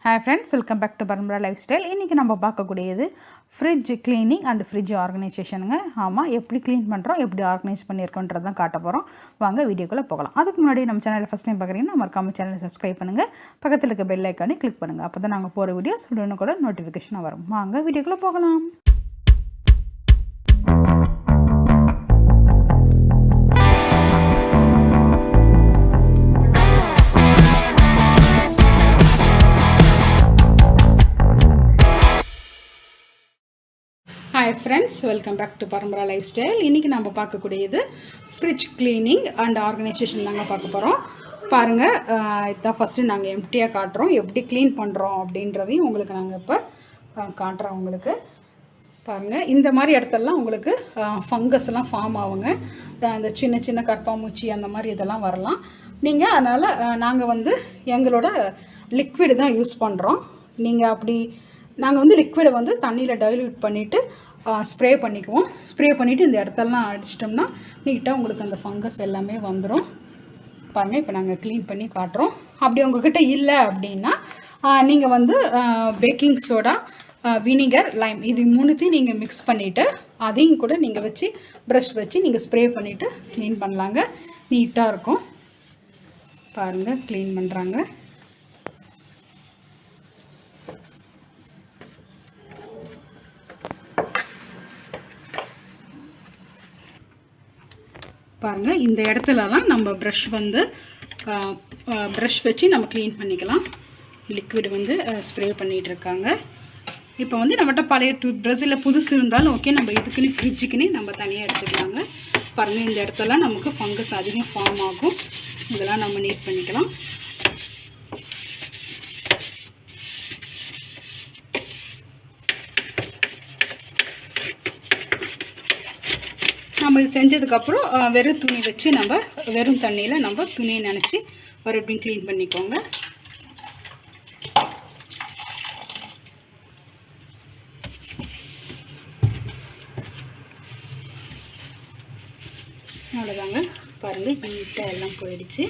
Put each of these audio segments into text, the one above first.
Hi friends, welcome back to Parampara lifestyle. இன்னைக்கு நம்ம பார்க்கக்கூடியது fridge cleaning and fridge organizationங்க. ஆமா, எப்படி க்ளீன் பண்றோம், எப்படி ஆர்கனைஸ் பண்ணியிருக்கோம்ன்றத தான் காட்ட போறோம். வாங்க வீடியோக்குள்ள போகலாம். அதுக்கு முன்னாடி நம்ம சேனலை ஃபர்ஸ்ட் டைம் பார்க்குறீங்கன்னா மறக்காம சேனலை சப்ஸ்கிரைப் பண்ணுங்க. பக்கத்துல இருக்க பெல் ஐகானை கிளிக் பண்ணுங்க. அப்பதான் நாங்க போற வீடியோஸ் உடனுக்குடன் நோட்டிஃபிகேஷன் வரும். வாங்க வீடியோக்குள்ள போகலாம். Hi friends, welcome back to Parampara lifestyle. இன்னைக்கு நம்ம பார்க்கக்கூடியது fridge cleaning and organization நாங்க பார்க்க போறோம். பாருங்க, இத ஃபர்ஸ்ட் நாங்க எம்ப்டியா காட்றோம். எப்படி க்ளீன் பண்றோம் அப்படின்றதையும் உங்களுக்கு நாங்க இப்ப காட்றோம் உங்களுக்கு. பாருங்க, இந்த மாதிரி இடத்தெல்லாம் உங்களுக்கு ஃபங்கஸ் எல்லாம் ஃபார்ம் ஆகுங்க. அந்த சின்ன சின்ன கற்பாம்பூச்சி அந்த மாதிரி இதெல்லாம் வரலாம். நீங்க அதனால நாங்க வந்து எங்களோட லிக்விட் தான் யூஸ் பண்றோம். நீங்க அப்படி நாங்க வந்து லிக்விடை வந்து தண்ணியில டைல்யூட் பண்ணிட்டு ஸ்ப்ரே பண்ணிக்குவோம். ஸ்ப்ரே பண்ணிவிட்டு இந்த இடத்தெல்லாம் அடிச்சிட்டோம்னா நீட்டாக உங்களுக்கு அந்த ஃபங்கஸ் எல்லாமே வந்துடும். பாருங்கள், இப்போ நாங்கள் க்ளீன் பண்ணி காட்டுறோம். அப்படி உங்கள்கிட்ட இல்லை அப்படின்னா நீங்கள் வந்து பேக்கிங் சோடா, வினிகர், லைம் இது மூணுத்தையும் நீங்கள் மிக்ஸ் பண்ணிவிட்டு அதையும் கூட நீங்கள் வச்சு ப்ரஷ் வச்சு நீங்கள் ஸ்ப்ரே பண்ணிவிட்டு க்ளீன் பண்ணலாங்க. நீட்டாக இருக்கும். பாருங்கள், க்ளீன் பண்ணுறாங்க. பாருங்கள், இந்த இடத்துலலாம் நம்ம ப்ரஷ் வந்து ப்ரஷ் வச்சு நம்ம க்ளீன் பண்ணிக்கலாம். லிக்விட் வந்து ஸ்ப்ரே பண்ணிகிட்ருக்காங்க. இப்போ வந்து நம்மகிட்ட பழைய டூத் ப்ரஷ் இல்லை புதுசு இருந்தாலும் ஓகே, நம்ம இதுக்குன்னு ஃப்ரிட்ஜுக்குன்னே நம்ம தனியாக எடுத்துக்கலாங்க. பாருங்கள், இந்த இடத்துலாம் நமக்கு ஃபங்கஸ் அதிகம் ஃபார்ம் ஆகும். இதெல்லாம் நம்ம நீட் பண்ணிக்கலாம். நம்ம இது செஞ்சதுக்கப்புறம் வெறும் துணி வச்சு நம்ம வெறும் தண்ணியில் நம்ம துணியை நினச்சி மறுபடியும் க்ளீன் பண்ணிக்கோங்க. அவ்வளோதாங்க. பாருங்கள், நீட்டாக எல்லாம் போயிடுச்சு.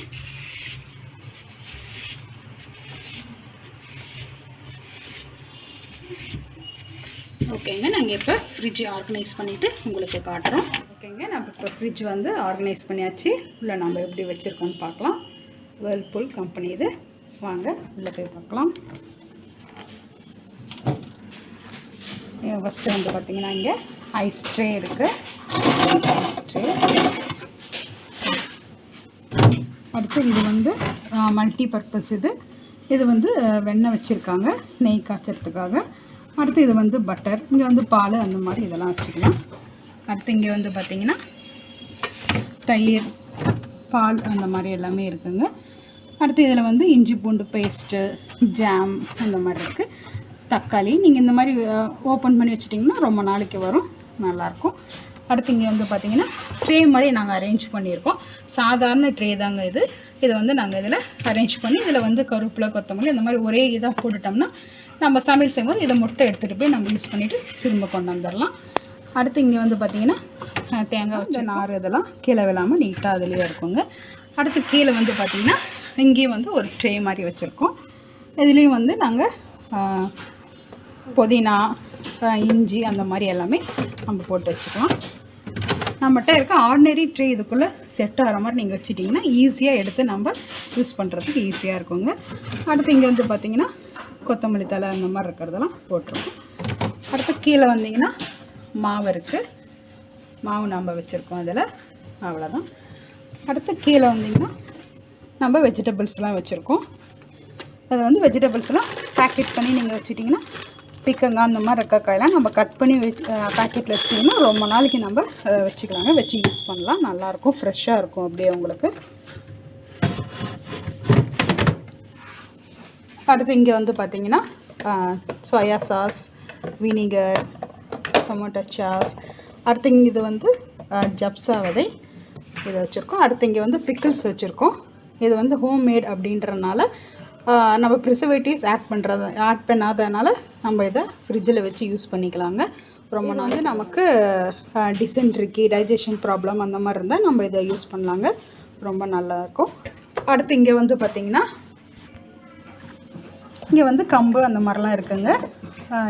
ஓகேங்க, நாங்கள் இப்போ ஃப்ரிட்ஜ் ஆர்கனைஸ் பண்ணிவிட்டு உங்களுக்கு காட்டுறோம். ஓகேங்க, நம்ம இப்போ ஃப்ரிட்ஜ் வந்து ஆர்கனைஸ் பண்ணியாச்சு. உள்ளே நம்ம எப்படி வச்சுருக்கோம்னு பார்க்கலாம். வேர்ல்பூல் கம்பெனி இது. வாங்க உள்ளே போய் பார்க்கலாம். ஃபஸ்ட்டு வந்து பார்த்திங்கன்னா இங்கே ஐஸ் ட்ரே இருக்குது. Ice tray. அடுத்து இது வந்து மல்டி பர்பஸ். இது வந்து வெண்ணெய் வச்சுருக்காங்க நெய் காய்ச்சறதுக்காக. அடுத்து இது வந்து பட்டர். இங்கே வந்து பால் அந்த மாதிரி இதெல்லாம் வச்சுக்கலாம். அடுத்து இங்கே வந்து பார்த்திங்கன்னா தயிர், பால் அந்த மாதிரி எல்லாமே இருக்குங்க. அடுத்து இதில் வந்து இஞ்சி பூண்டு பேஸ்ட்டு, ஜாம் அந்த மாதிரி இருக்குது. தக்காளி நீங்கள் இந்த மாதிரி ஓப்பன் பண்ணி வச்சிட்டிங்கன்னா ரொம்ப நாளைக்கு வரும், நல்லாயிருக்கும். அடுத்து இங்கே வந்து பார்த்திங்கன்னா ட்ரே மாதிரி நாங்கள் அரேஞ்ச் பண்ணியிருக்கோம். சாதாரண ட்ரே தாங்க இது. இதை வந்து நாங்கள் இதில் அரேஞ்ச் பண்ணி இதில் வந்து கருவேப்பிலை, கொத்தமல்லி இந்த மாதிரி ஒரே இதாக போட்டுட்டோம்னா நம்ம சமையல் செய்யும்போது இதை முட்டை எடுத்துகிட்டு போய் நம்ம யூஸ் பண்ணிவிட்டு திரும்ப கொண்டு வந்துடலாம். அடுத்து இங்கே வந்து பார்த்திங்கன்னா தேங்காய் வச்ச நார் இதெல்லாம் கீழே விழாமல் நீட்டாக அதுலேயே இருக்குங்க. அடுத்து கீழே வந்து பார்த்திங்கன்னா இங்கேயும் வந்து ஒரு ட்ரே மாதிரி வச்சுருக்கோம். இதுலேயும் வந்து நாங்கள் புதினா, இஞ்சி அந்த மாதிரி எல்லாமே நம்ம போட்டு வச்சுக்கலாம். நம்மகிட்ட இருக்க ஆர்டினரி ட்ரே இதுக்குள்ளே செட் ஆகிற மாதிரி நீங்கள் வச்சுட்டிங்கன்னா ஈஸியாக எடுத்து நம்ம யூஸ் பண்ணுறதுக்கு ஈஸியாக இருக்குங்க. அடுத்து இங்கே வந்து பார்த்திங்கன்னா கொத்தமல்லி தலை அந்த மாதிரி இருக்கிறதெல்லாம் போட்டிருக்கோம். அடுத்து கீழே வந்தீங்கன்னா மாவு இருக்குது. மாவு நம்ம வச்சுருக்கோம் அதில். அவ்வளோதான். அடுத்து கீழே வந்தீங்கன்னா நம்ம வெஜிடபிள்ஸ்லாம் வச்சுருக்கோம். அதை வந்து வெஜிடபிள்ஸ்லாம் பேக்கெட் பண்ணி நீங்கள் வச்சுட்டிங்கன்னா பிக்கங்காய் அந்த மாதிரி இருக்க காயெல்லாம் நம்ம கட் பண்ணி வச்சு பேக்கெட்டில் வச்சிட்டிங்கன்னா ரொம்ப நாளைக்கு நம்ம வச்சுக்கலாங்க. வச்சு யூஸ் பண்ணலாம். நல்லாயிருக்கும், ஃப்ரெஷ்ஷாக இருக்கும் அப்படியே உங்களுக்கு. அடுத்து இங்கே வந்து பார்த்திங்கன்னா soya sauce, vinegar, tomato sauce. அடுத்து இங்கே இது வந்து ஜப்சா விதை இதை வச்சுருக்கோம். அடுத்து இங்கே வந்து பிக்கிள்ஸ் வச்சுருக்கோம். இது வந்து ஹோம்மேட் அப்படின்றனால நம்ம ப்ரிசர்வேட்டிவ்ஸ் ஆட் பண்ணாதனால நம்ம இதை ஃப்ரிட்ஜில் வச்சு யூஸ் பண்ணிக்கலாங்க. ரொம்ப நாள் நமக்கு டிசென்ட்ரிக்கு, டைஜஷன் ப்ராப்ளம் அந்த மாதிரி இருந்தால் நம்ம இதை யூஸ் பண்ணலாங்க. ரொம்ப நல்லாயிருக்கும். அடுத்து இங்கே வந்து பார்த்திங்கன்னா இங்கே வந்து கம்பு அந்த மாதிரிலாம் இருக்குங்க.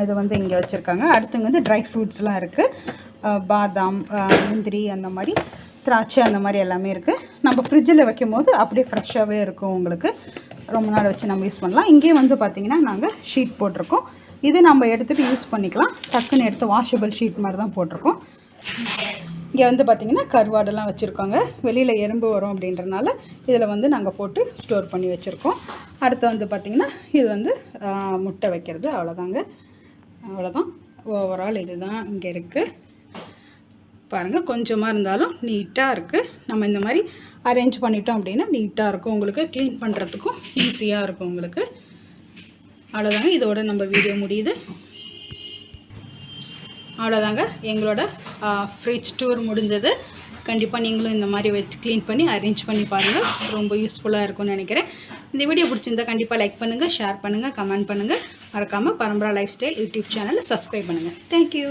இது வந்து இங்கே வச்சுருக்காங்க. அடுத்துங்க வந்து ட்ரை ஃப்ரூட்ஸ்லாம் இருக்குது. பாதாம், முந்திரி, அந்த மாதிரி திராட்சை, அந்த மாதிரி எல்லாமே இருக்குது. நம்ம ஃப்ரிட்ஜில் வைக்கும் போது அப்படியே ஃப்ரெஷ்ஷாகவே இருக்கும். உங்களுக்கு ரொம்ப நாள் வச்சு நம்ம யூஸ் பண்ணலாம். இங்கேயே வந்து பார்த்திங்கன்னா நாங்கள் ஷீட் போட்டிருக்கோம். இது நம்ம எடுத்துகிட்டு யூஸ் பண்ணிக்கலாம். டக்குன்னு எடுத்து வாஷபிள் ஷீட் மாதிரி தான் போட்டிருக்கோம். இங்கே வந்து பார்த்திங்கன்னா கருவாடெல்லாம் வச்சுருக்கோங்க. வெளியில் எறும்பு வரும் அப்படின்றனால இதில் வந்து நாங்கள் போட்டு ஸ்டோர் பண்ணி வச்சுருக்கோம். அடுத்து வந்து பார்த்திங்கன்னா இது வந்து முட்டை வைக்கிறது. அவ்வளோதான். ஓவரால் இது தான் இங்கே இருக்குது. பாருங்கள், கொஞ்சமாக இருந்தாலும் நீட்டாக இருக்குது. நம்ம இந்த மாதிரி அரேஞ்ச் பண்ணிட்டோம் அப்படின்னா நீட்டாக இருக்கும். உங்களுக்கு க்ளீன் பண்ணுறதுக்கும் ஈஸியாக இருக்கும் உங்களுக்கு. அவ்வளோதாங்க, இதோட நம்ம வீடியோ முடியுது. அவ்வளோதாங்க, எங்களோட ஃப்ரிட்ஜ் டூர் முடிஞ்சது. கண்டிப்பாக நீங்களும் இந்த மாதிரி வச்சு க்ளீன் பண்ணி அரேஞ்ச் பண்ணி பாருங்கள். ரொம்ப யூஸ்ஃபுல்லாக இருக்கும்னு நினைக்கிறேன். இந்த வீடியோ பிடிச்சிருந்தா கண்டிப்பாக லைக் பண்ணுங்கள், ஷேர் பண்ணுங்கள், கமெண்ட் பண்ணுங்கள். மறக்காமல் பரம்பரா லைஃப் ஸ்டைல் யூடியூப் சேனலை சப்ஸ்கிரைப் பண்ணுங்கள். தேங்க்யூ.